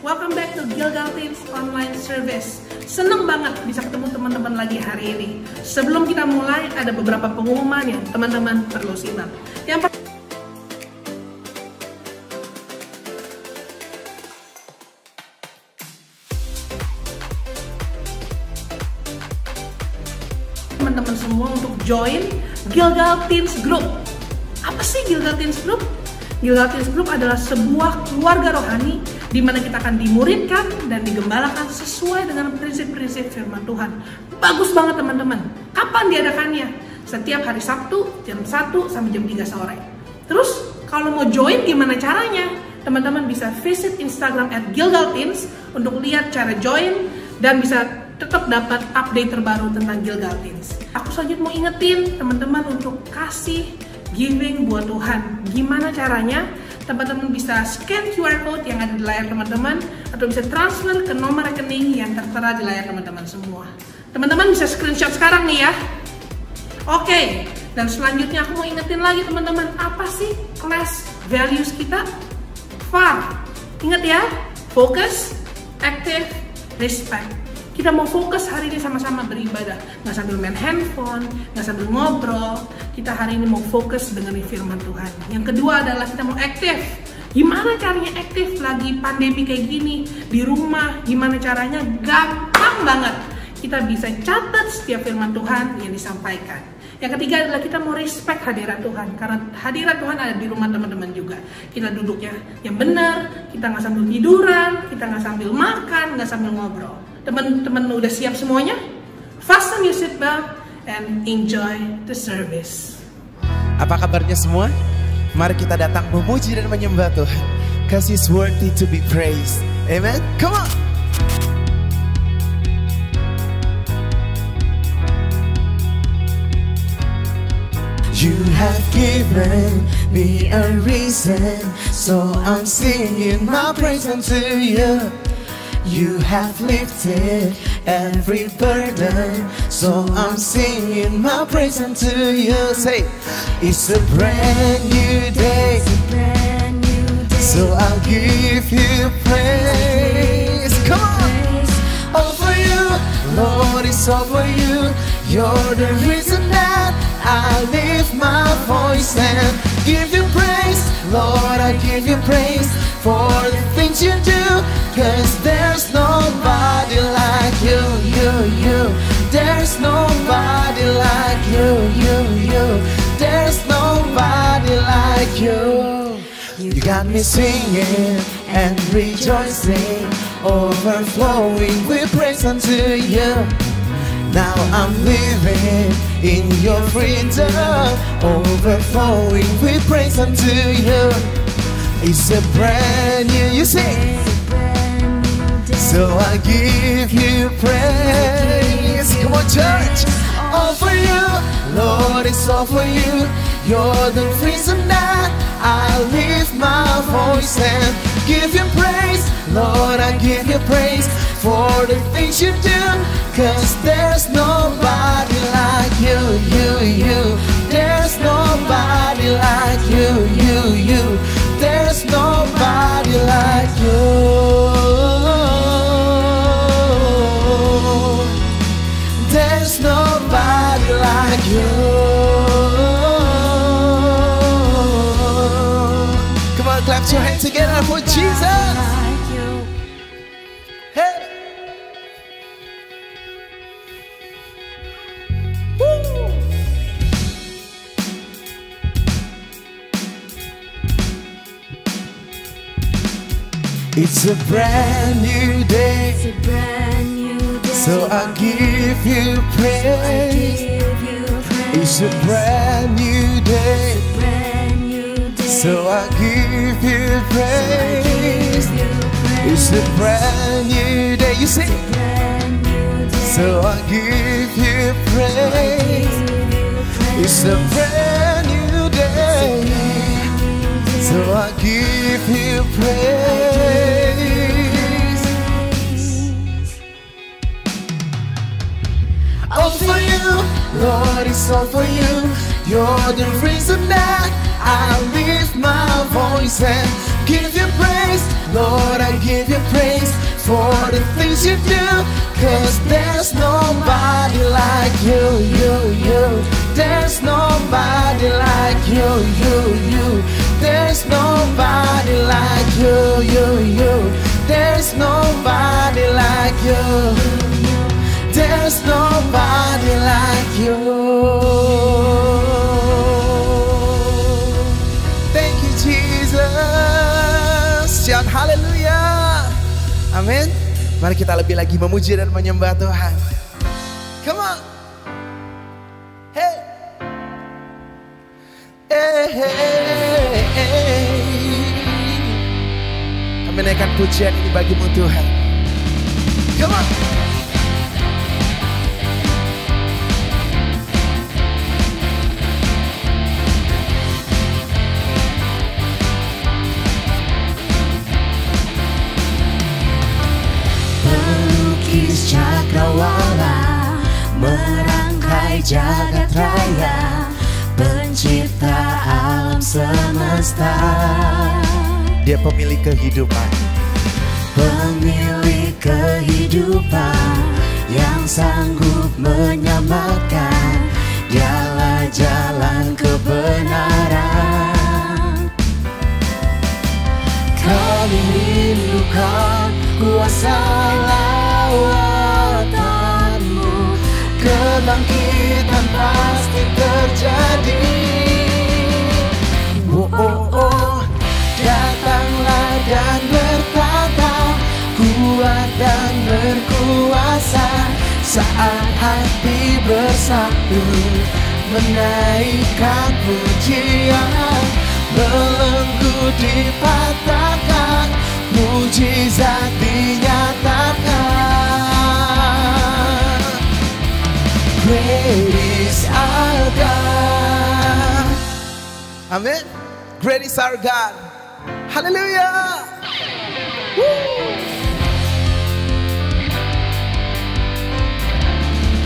welcome back to Gilgal Teens Online Service. Seneng banget bisa ketemu teman-teman lagi hari ini. Sebelum kita mulai, ada beberapa pengumuman yang teman-teman perlu simak. Yang teman-teman semua untuk join Gilgal Teens Group. Apa sih Gilgal Teens Group? Gilgal Teens Group adalah sebuah keluarga rohani di mana kita akan dimuridkan dan digembalakan sesuai dengan prinsip-prinsip firman Tuhan. Bagus banget teman-teman. Kapan diadakannya? Setiap hari Sabtu jam 1 sampai jam 3 sore. Terus kalau mau join gimana caranya? Teman-teman bisa visit Instagram @gilgalteens untuk lihat cara join dan bisa tetap dapat update terbaru tentang Gilgal Teens. Aku selanjutnya mau ingetin teman-teman untuk kasih giving buat Tuhan. Gimana caranya? Teman-teman bisa scan QR code yang ada di layar teman-teman atau bisa transfer ke nomor rekening yang tertera di layar teman-teman semua. Teman-teman bisa screenshot sekarang nih ya. Oke, dan selanjutnya aku mau ingetin lagi teman-teman, apa sih class values kita? FAR. Ingat ya, focus, active, respect. Kita mau fokus hari ini sama-sama beribadah, nggak sambil main handphone, nggak sambil ngobrol. Kita hari ini mau fokus dengan firman Tuhan. Yang kedua adalah kita mau aktif. Gimana caranya aktif lagi pandemi kayak gini di rumah? Gimana caranya? Gampang banget. Kita bisa catat setiap firman Tuhan yang disampaikan. Yang ketiga adalah kita mau respect hadirat Tuhan, karena hadirat Tuhan ada di rumah teman-teman juga. Kita duduknya yang benar, kita nggak sambil tiduran, kita nggak sambil makan, nggak sambil ngobrol. Teman-teman udah siap semuanya? Fasten your seatbelt and enjoy the service. Apa kabarnya semua? Mari kita datang memuji dan menyembah Tuhan, 'cause He's worthy to be praised. Amen. Come on. You have given me a reason, so I'm singing my praise unto you. You have lifted every burden, so I'm singing my praise unto you. Say, it's a brand new day, so I'll give you praise. Come on, all for you, Lord, it's all for you. You're the reason that I lift my voice and give you praise. Lord, I give you praise for the things you do, 'cause there's nobody like you, you. There's nobody like you. There's nobody like you. You got me singing and rejoicing, overflowing with praise unto you. Now I'm living in your freedom, overflowing with praise unto you. It's a brand new, you sing, so I give you praise. Come on church, all for you, Lord, it's all for you. You're the reason that I lift my voice and give you praise. Lord, I give you praise for the things you do, 'cause there's nobody like you. There's nobody like you. There's nobody like you. There's nobody like you. Come on, clap your hands together for Jesus. Hey. Woo. It's a brand new day, so I give you praise. It's a brand new day, so I give you praise. It's a brand new day, you see, so I give you praise. It's a brand new day, so I give you praise. All for you, Lord, it's all for you. You're the reason that I lift my voice and give you praise. Lord, I give you praise for the things you do, 'cause there's nobody like you, you. There's nobody like you, you. There's nobody like you, you. There's nobody like you. There's nobody like you. Thank you, Jesus. Shout haleluya. Amin. Mari kita lebih lagi memuji dan menyembah Tuhan. Come on. Hey. Kami naikkan pujian ini bagimu Tuhan. Come on. Pelukis cakrawala, merangkai jagat raya, pencipta alam semesta. Dia pemilik kehidupan. Pemilik kehidupan yang sanggup menyelamatkan. Dialah jalan kebenaran. Kami rindukan kuasa lawatanmu. Kebangkitan pasti terjadi. Datanglah dan bertata, kuat dan berkuasa. Saat hati bersatu, menaikkan pujian. Belenggu dipatahkan, mujizat dinyatakan. Great is our God. Amin. Great is our God. Haleluya.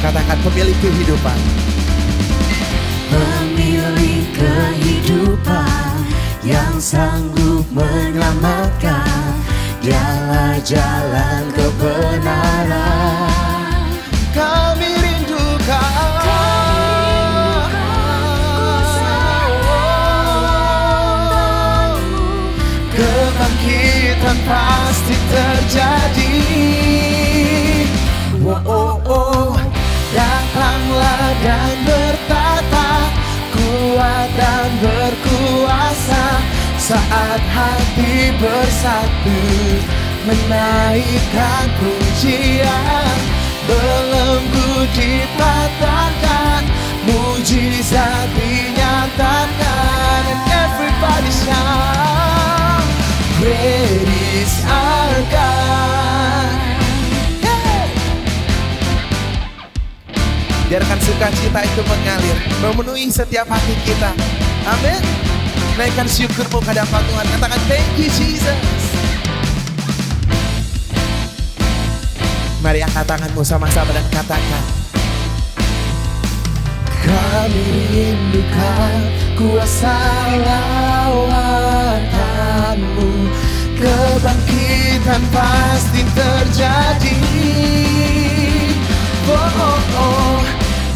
Katakan pemilik kehidupan. Pemilik kehidupan yang sanggup menyelamatkan. Dialah jalan kebenaran. Kami rindukan. Kebangkitan pasti terjadi. Datanglah dan bertata, kuat dan berkuasa. Saat hati bersatu, menaikkan pujian. Belenggu dipatahkan, mujizat dinyatakan. And everybody shout, great is our God. Hey! Biarkan sukacita itu mengalir, memenuhi setiap hati kita. Amin. Naikkan syukurmu ke hadapan Tuhan. Katakan thank you Jesus. Mari angkat tanganmu sama-sama dan katakan, kami rindukan kuasa lawatanmu. Kebangkitan pasti terjadi.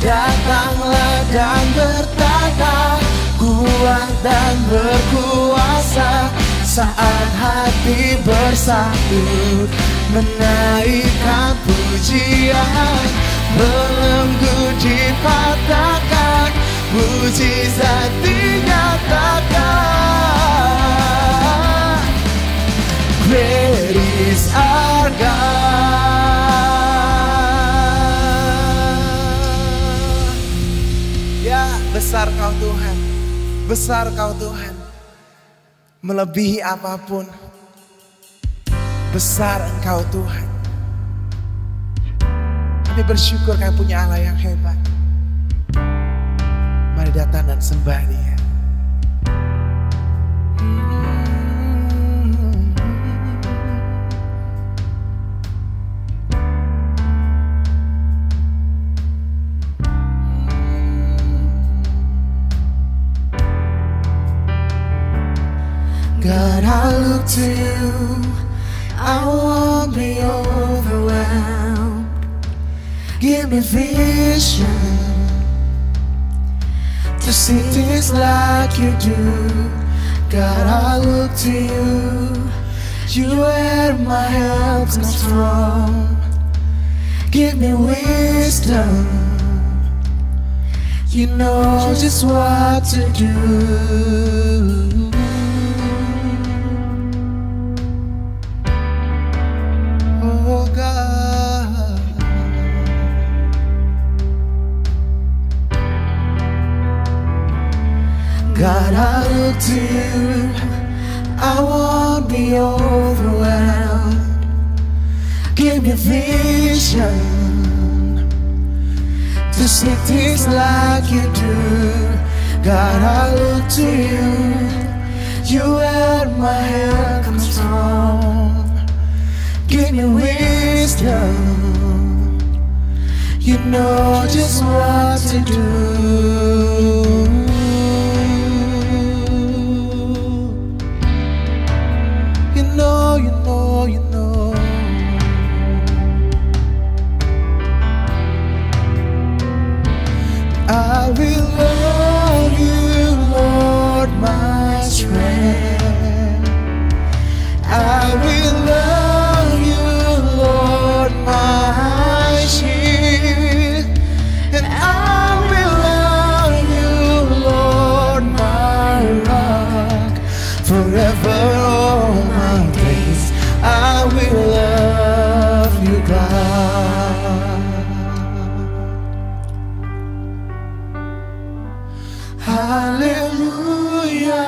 Datanglah dan bertata, kuat dan berkuasa. Saat hati bersatu, menaikkan pujian. Belenggu dipatahkan, mujizat dinyatakan. Great is our God. Ya, besar Kau Tuhan, besar Kau Tuhan, melebihi apapun. Besar Engkau Tuhan. Kami bersyukur Kami punya Allah yang hebat. Mari datang dan sembah Dia. God, I look to you, I won't be overwhelmed. Give me vision to see things like you do. God, I look to you. You where my help comes from. Give me wisdom. You know just what to do. Oh God, God, I look to you. I won't be overwhelmed. Give me vision to see things like you do. God, I look to you. You where my help comes from. Give me wisdom. You know just what to do. You know, you know, you know. I will love you, Lord, my strength. I will love you, Lord, my shield. And I will love you, Lord, my rock. Forever all my days I will love you, God. Hallelujah,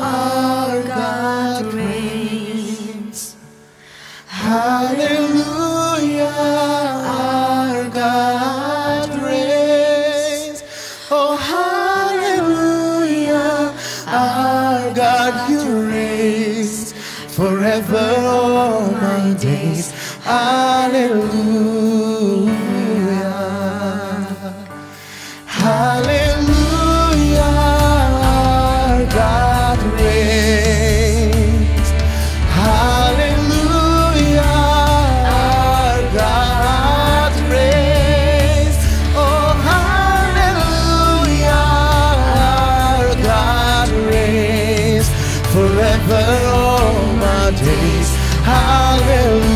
our God reigns. Hallelujah, our God reigns. Oh, hallelujah, our God, you reign forever all my days. Hallelujah, hallelujah, our God reigns. Hallelujah, our God reigns. Oh, hallelujah, our God reigns forever all my days. Hallelujah.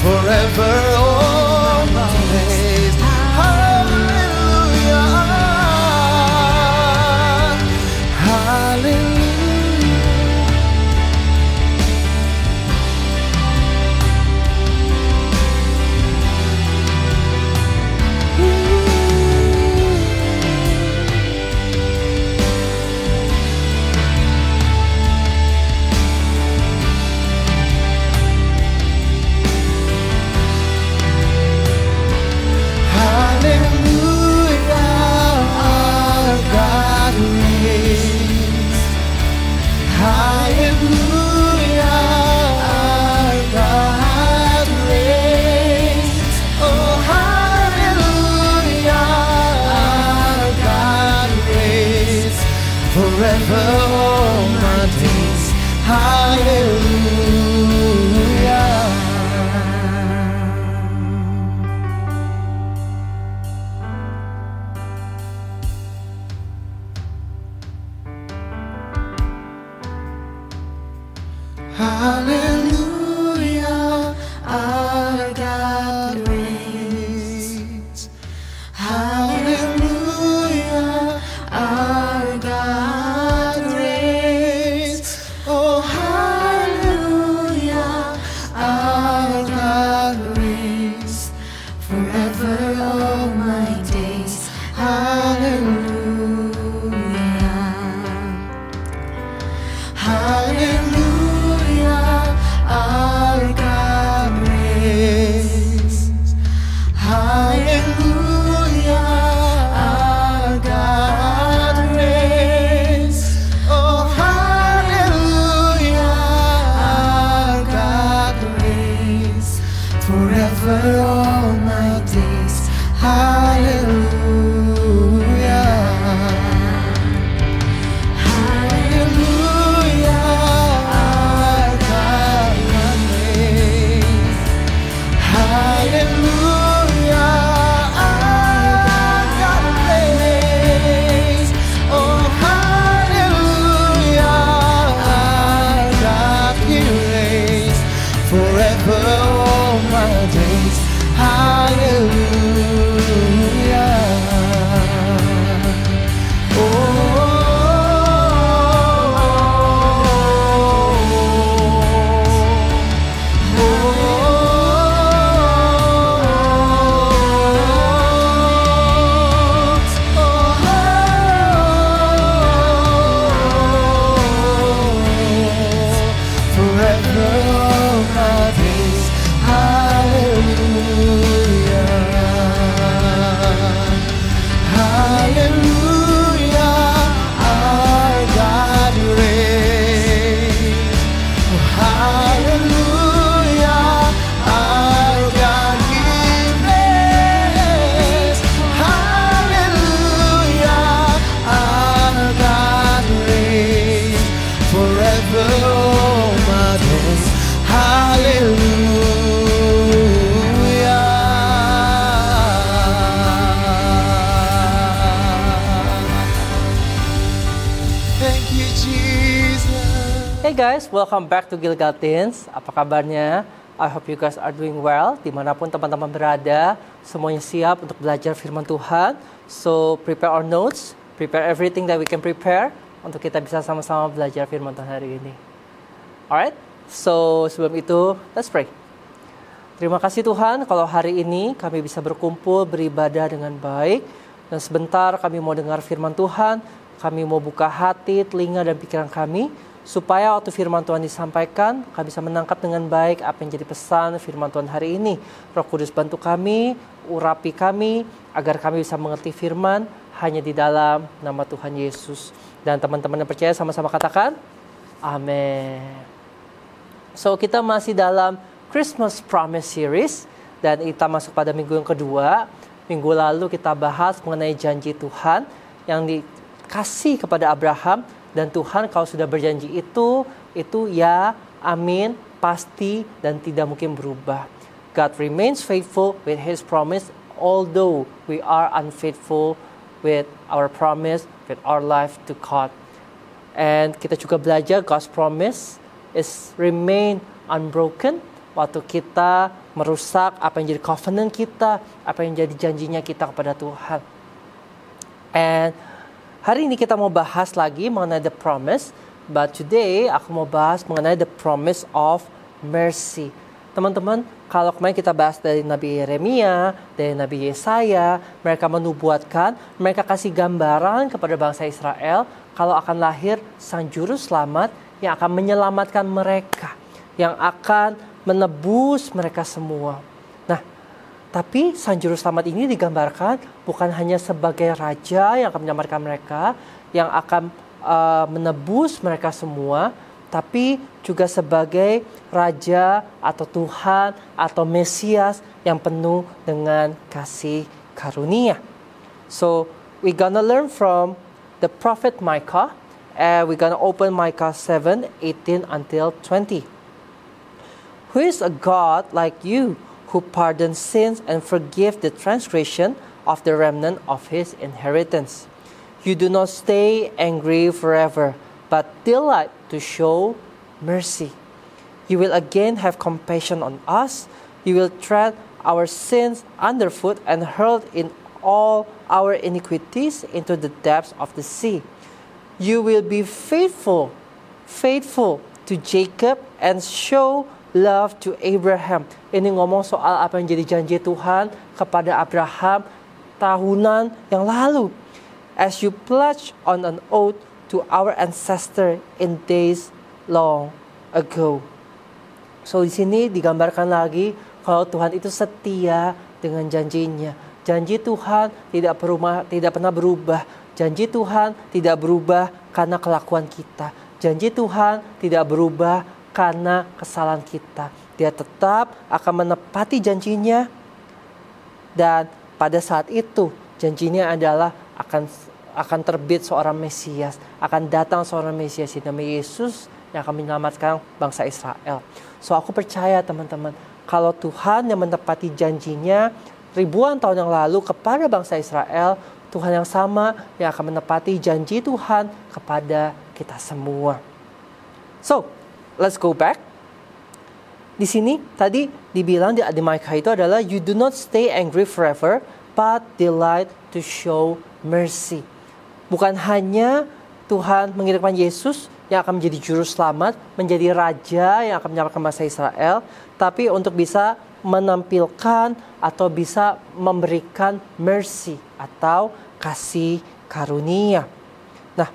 Forever all my days. Hallelujah. Forever all my days. Hallelujah. Hallelujah, our God reigns. Hallelujah, our God reigns. Oh, hallelujah, our God reigns forever all my days. Hallelujah. Hallelujah, our God reigns. Hallelujah. Hey guys, welcome back to Gilgal Teens. Apa kabarnya? I hope you guys are doing well. Dimanapun teman-teman berada, semuanya siap untuk belajar firman Tuhan. So prepare our notes, prepare everything that we can prepare untuk kita bisa sama-sama belajar firman Tuhan hari ini. Alright, so sebelum itu, let's pray. Terima kasih Tuhan kalau hari ini kami bisa berkumpul beribadah dengan baik. Dan sebentar kami mau dengar firman Tuhan, kami mau buka hati, telinga dan pikiran kami, supaya waktu firman Tuhan disampaikan, kami bisa menangkap dengan baik apa yang jadi pesan firman Tuhan hari ini. Roh Kudus bantu kami, urapi kami, agar kami bisa mengerti firman hanya di dalam nama Tuhan Yesus. Dan teman-teman yang percaya sama-sama katakan, amin. So kita masih dalam Christmas Promise Series, dan kita masuk pada minggu yang kedua. Minggu lalu kita bahas mengenai janji Tuhan yang dikasih kepada Abraham. Dan Tuhan kalau sudah berjanji itu ya, amin, pasti dan tidak mungkin berubah. God remains faithful with His promise, although we are unfaithful with our promise, with our life to God. And kita juga belajar God's promise is remain unbroken. Waktu kita merusak apa yang jadi covenant kita, apa yang jadi janjinya kita kepada Tuhan. And hari ini kita mau bahas lagi mengenai the promise, but today aku mau bahas mengenai the promise of mercy. Teman-teman, kalau kemarin kita bahas dari Nabi Yeremia, dari Nabi Yesaya, mereka menubuatkan, mereka kasih gambaran kepada bangsa Israel kalau akan lahir Sang Juru Selamat yang akan menyelamatkan mereka, yang akan menebus mereka semua. Nah, tapi Sang Juru Selamat ini digambarkan bukan hanya sebagai raja yang akan menyelamatkan mereka, yang akan menebus mereka semua, tapi juga sebagai raja atau Tuhan atau Mesias yang penuh dengan kasih karunia. So, we're gonna learn from the prophet Micah, and we're gonna open Micah 7:18 until 20. Who is a God like you, who pardons sins and forgives the transgression of the remnant of His inheritance? You do not stay angry forever, but delight to show mercy. You will again have compassion on us. You will tread our sins underfoot and hurl in all our iniquities into the depths of the sea. You will be faithful to Jacob and show love to Abraham. Ini ngomong soal apa yang jadi janji Tuhan kepada Abraham tahunan yang lalu. As you pledge on an oath to our ancestor in days long ago. So di sini digambarkan lagi kalau Tuhan itu setia dengan janjinya. Janji Tuhan tidak pernah berubah. Janji Tuhan tidak berubah karena kelakuan kita. Janji Tuhan tidak berubah karena kesalahan kita. Dia tetap akan menepati janjinya. Dan pada saat itu janjinya adalah akan terbit seorang Mesias, akan datang seorang Mesias, nama Yesus, yang akan menyelamatkan bangsa Israel. So aku percaya teman-teman, kalau Tuhan yang menepati janjinya ribuan tahun yang lalu kepada bangsa Israel, Tuhan yang sama yang akan menepati janji Tuhan kepada kita semua. So, let's go back. Di sini tadi dibilang di Micah itu adalah you do not stay angry forever, but delight to show mercy. Bukan hanya Tuhan mengirimkan Yesus yang akan menjadi juru selamat, menjadi raja yang akan menyelamatkan bangsa Israel, tapi untuk bisa menampilkan atau bisa memberikan mercy atau kasih karunia. Nah,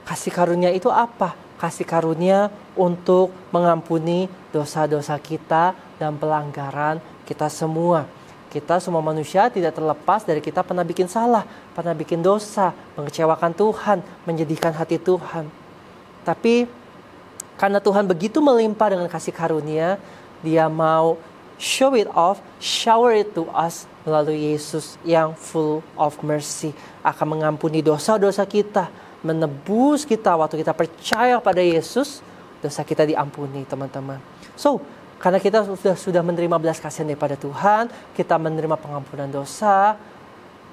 kasih karunia itu apa? Kasih karunia untuk mengampuni dosa-dosa kita dan pelanggaran kita semua. Kita semua manusia tidak terlepas dari kita pernah bikin salah, pernah bikin dosa, mengecewakan Tuhan, menyedihkan hati Tuhan. Tapi karena Tuhan begitu melimpah dengan kasih karunia, Dia mau show it off, shower it to us melalui Yesus yang full of mercy. Akan mengampuni dosa-dosa kita, menebus kita waktu kita percaya pada Yesus, dosa kita diampuni teman-teman. So, karena kita sudah menerima belas kasihan daripada Tuhan, kita menerima pengampunan dosa.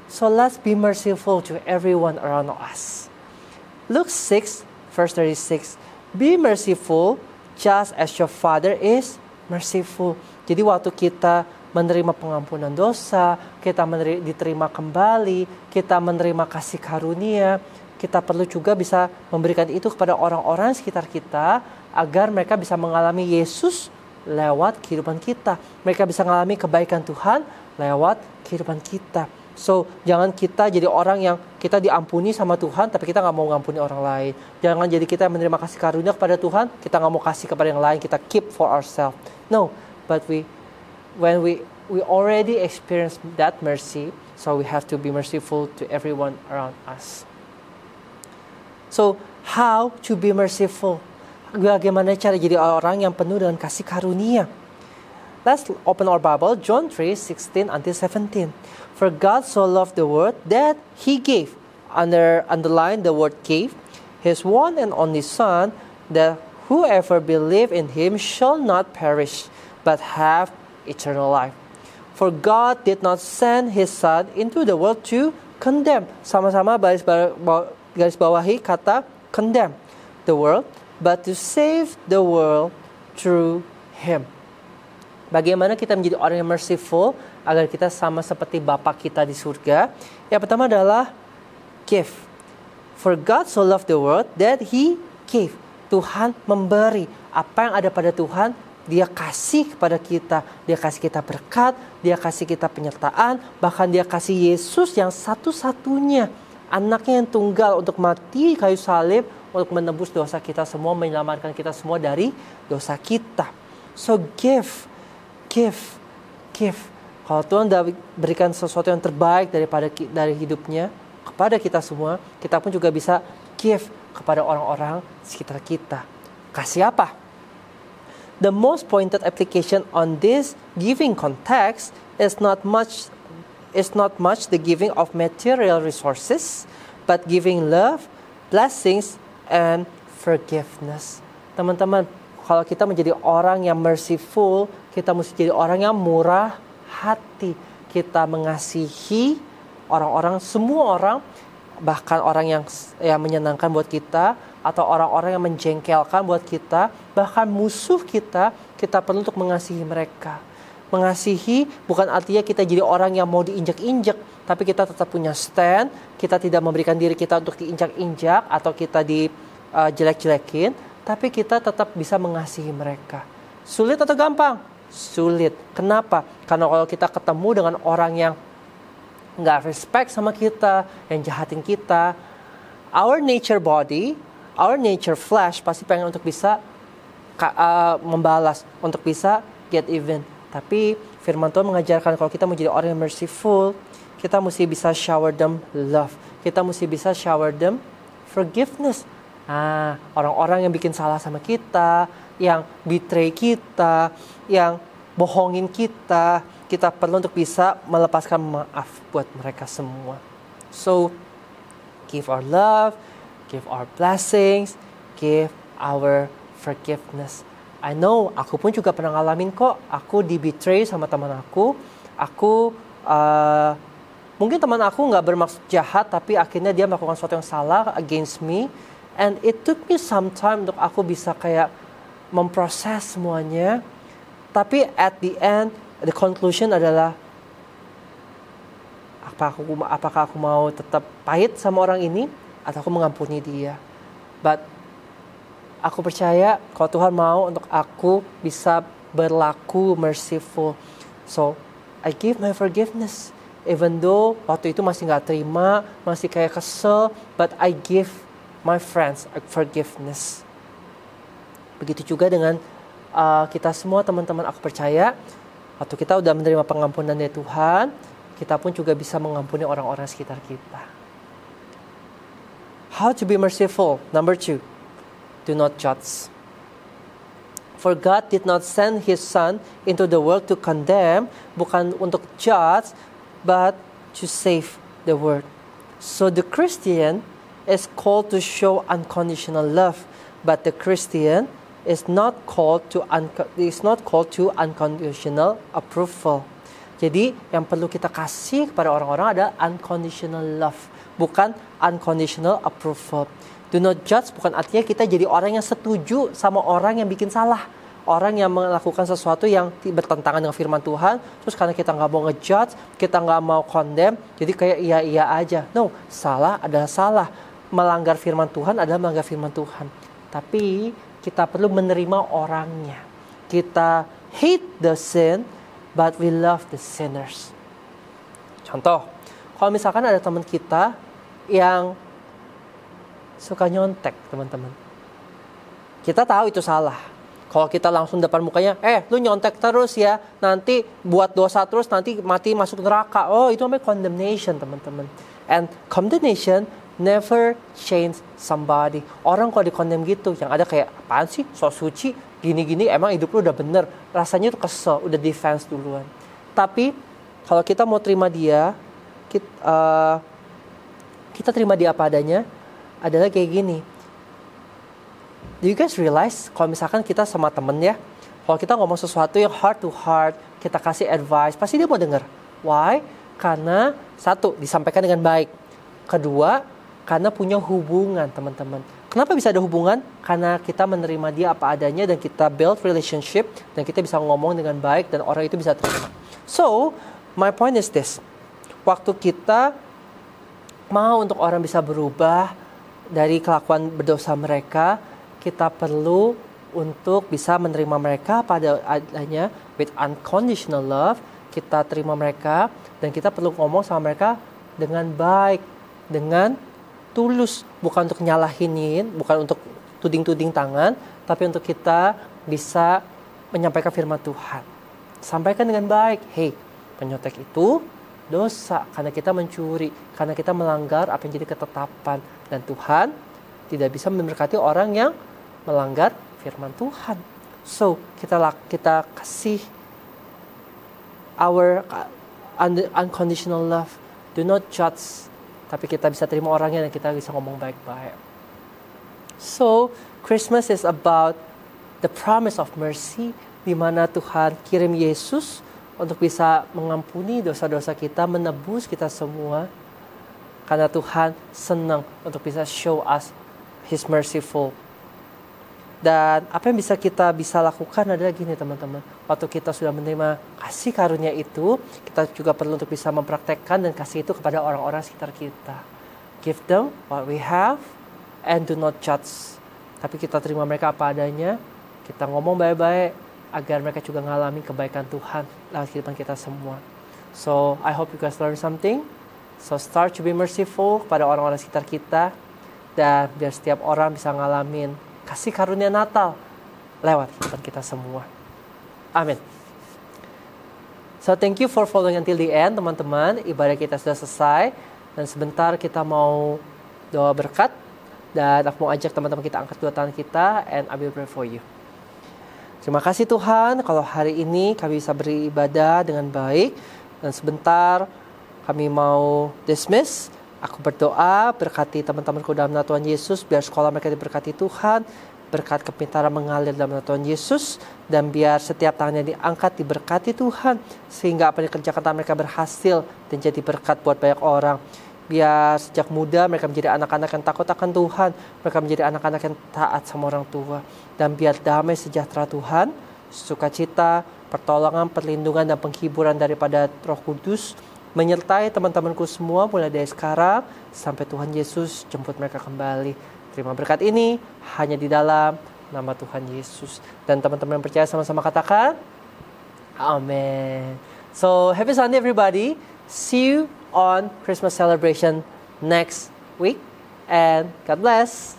So let's be merciful to everyone around us. Luke 6 verse 36. Be merciful just as your Father is merciful. Jadi waktu kita menerima pengampunan dosa, kita diterima kembali, kita menerima kasih karunia, kita perlu juga bisa memberikan itu kepada orang-orang sekitar kita agar mereka bisa mengalami Yesus lewat kehidupan kita. Mereka bisa mengalami kebaikan Tuhan lewat kehidupan kita. So, jangan kita jadi orang yang kita diampuni sama Tuhan, tapi kita nggak mau mengampuni orang lain. Jangan jadi kita yang menerima kasih karunia kepada Tuhan, kita nggak mau kasih kepada yang lain, kita keep for ourselves. No, but when we already experience that mercy, so we have to be merciful to everyone around us. So, how to be merciful? Bagaimana cara jadi orang yang penuh dengan kasih karunia? Let's open our Bible, John 3:16 until 17. For God so loved the world that He gave, underline the word gave, His one and only Son, that whoever believe in Him shall not perish, but have eternal life. For God did not send His Son into the world to condemn. Sama-sama garis bawahi kata condemn the world, but to save the world through Him. Bagaimana kita menjadi orang yang merciful agar kita sama seperti Bapa kita di surga? Yang pertama adalah give. For God so loved the world that He gave. Tuhan memberi. Apa yang ada pada Tuhan, Dia kasih kepada kita. Dia kasih kita berkat, Dia kasih kita penyertaan, bahkan Dia kasih Yesus yang satu-satunya, anaknya yang tunggal untuk mati kayu salib, untuk menebus dosa kita semua, menyelamatkan kita semua dari dosa kita. So give. Kalau Tuhan sudah berikan sesuatu yang terbaik dari hidupnya kepada kita semua, kita pun juga bisa give kepada orang-orang sekitar kita. Kasih apa? The most pointed application on this giving context is not much the giving of material resources, but giving love, blessings, and forgiveness. Teman-teman, kalau kita menjadi orang yang merciful, kita mesti jadi orang yang murah hati. Kita mengasihi orang-orang, semua orang, bahkan orang yang menyenangkan buat kita, atau orang-orang yang menjengkelkan buat kita, bahkan musuh kita perlu untuk mengasihi mereka. Mengasihi bukan artinya kita jadi orang yang mau diinjak-injak, tapi kita tetap punya stand, kita tidak memberikan diri kita untuk diinjak-injak, atau kita dijelek-jelekin, tapi kita tetap bisa mengasihi mereka. Sulit atau gampang? Sulit. Kenapa? Karena kalau kita ketemu dengan orang yang nggak respect sama kita, yang jahatin kita, our nature body, our nature flesh pasti pengen untuk bisa membalas, untuk bisa get even. Tapi firman Tuhan mengajarkan kalau kita mau jadi orang yang merciful, kita mesti bisa shower them love. Kita mesti bisa shower them forgiveness. Orang-orang yang bikin salah sama kita, yang betray kita, yang bohongin kita perlu untuk bisa melepaskan maaf buat mereka semua. So, give our love, give our blessings, give our forgiveness. I know, aku pun juga pernah ngalamin kok. Aku di-betray sama teman aku. Mungkin teman aku gak bermaksud jahat, tapi akhirnya dia melakukan sesuatu yang salah against me. And it took me some time untuk aku bisa kayak memproses semuanya. Tapi at the end, the conclusion adalah apakah aku mau tetap pahit sama orang ini atau aku mengampuni dia. But aku percaya kalau Tuhan mau untuk aku bisa berlaku merciful. So, I give my forgiveness. Even though waktu itu masih gak terima, masih kayak kesel, but I give my friends forgiveness. Begitu juga dengan kita semua teman-teman, aku percaya waktu kita udah menerima pengampunan dari Tuhan, kita pun juga bisa mengampuni orang-orang sekitar kita. How to be merciful? Number 2, do not judge. For God did not send His Son into the world to condemn, bukan untuk judge, but to save the world. So the Christian is called to show unconditional love, but the Christian is not called to unconditional approval. Jadi yang perlu kita kasih kepada orang-orang ada unconditional love, bukan unconditional approval. Do not judge bukan artinya kita jadi orang yang setuju sama orang yang bikin salah. Orang yang melakukan sesuatu yang bertentangan dengan firman Tuhan. Terus karena kita nggak mau ngejudge, kita nggak mau condemn, jadi kayak iya-iya aja. No, salah adalah salah. Melanggar firman Tuhan adalah melanggar firman Tuhan. Tapi kita perlu menerima orangnya. Kita hate the sin, but we love the sinners. Contoh, kalau misalkan ada teman kita yang suka nyontek, teman-teman. Kita tahu itu salah. Kalau kita langsung depan mukanya, lu nyontek terus ya, nanti buat dosa terus, nanti mati masuk neraka. Oh, itu namanya condemnation, teman-teman. And condemnation never change somebody. Orang kalau di-condemn gitu, yang ada kayak, apaan sih, sok suci, gini-gini, emang hidup lu udah bener. Rasanya tuh kesel, udah defense duluan. Tapi, kalau kita mau terima dia, kita terima dia apa adanya, adalah kayak gini. Do you guys realize kalau misalkan kita sama temen ya, kalau kita ngomong sesuatu yang heart to heart, kita kasih advice, pasti dia mau denger. Why? Karena satu, disampaikan dengan baik. Kedua, karena punya hubungan, teman-teman. Kenapa bisa ada hubungan? Karena kita menerima dia apa adanya dan kita build relationship dan kita bisa ngomong dengan baik dan orang itu bisa terima. So, my point is this. Waktu kita mau untuk orang bisa berubah dari kelakuan berdosa mereka, kita perlu untuk bisa menerima mereka pada adanya with unconditional love. Kita terima mereka dan kita perlu ngomong sama mereka dengan baik, dengan tulus, bukan untuk nyalahinin, bukan untuk tuding-tuding tangan, tapi untuk kita bisa menyampaikan firman Tuhan. Sampaikan dengan baik, hey, penyontek itu dosa karena kita mencuri, karena kita melanggar apa yang jadi ketetapan, dan Tuhan tidak bisa memberkati orang yang melanggar firman Tuhan. So, kita kasih our unconditional love. Do not judge. Tapi kita bisa terima orangnya dan kita bisa ngomong baik-baik. So, Christmas is about the promise of mercy, di mana Tuhan kirim Yesus untuk bisa mengampuni dosa-dosa kita, menebus kita semua. Karena Tuhan senang untuk bisa show us His merciful. Dan apa yang kita bisa lakukan adalah gini, teman-teman. Waktu kita sudah menerima kasih karunia itu, kita juga perlu untuk bisa mempraktekkan dan kasih itu kepada orang-orang sekitar kita. Give them what we have and do not judge. Tapi kita terima mereka apa adanya, kita ngomong baik-baik agar mereka juga mengalami kebaikan Tuhan lewat kehidupan kita semua. So, I hope you guys learn something. So, start to be merciful kepada orang-orang sekitar kita, dan biar setiap orang bisa ngalamin kasih karunia Natal lewat kehidupan kita semua. Amin. So, thank you for following until the end, teman-teman. Ibadah kita sudah selesai. Dan sebentar kita mau doa berkat. Dan aku mau ajak teman-teman kita angkat dua tangan kita. And I will pray for you. Terima kasih Tuhan, kalau hari ini kami bisa beribadah dengan baik. Dan sebentar kami mau dismiss. Aku berdoa, berkati teman-temanku dalam nama Tuhan Yesus, biar sekolah mereka diberkati Tuhan, berkat kepintaran mengalir dalam nama Tuhan Yesus, dan biar setiap tangannya diangkat diberkati Tuhan, sehingga apa yang dikerjakan tangan mereka berhasil dan jadi berkat buat banyak orang. Biar sejak muda mereka menjadi anak-anak yang takut akan Tuhan, mereka menjadi anak-anak yang taat sama orang tua, dan biar damai sejahtera Tuhan, sukacita, pertolongan, perlindungan, dan penghiburan daripada Roh Kudus menyertai teman-temanku semua mulai dari sekarang sampai Tuhan Yesus jemput mereka kembali. Terima berkat ini hanya di dalam nama Tuhan Yesus. Dan teman-teman yang percaya sama-sama katakan, Amen. So, happy Sunday everybody. See you on Christmas celebration next week. And God bless.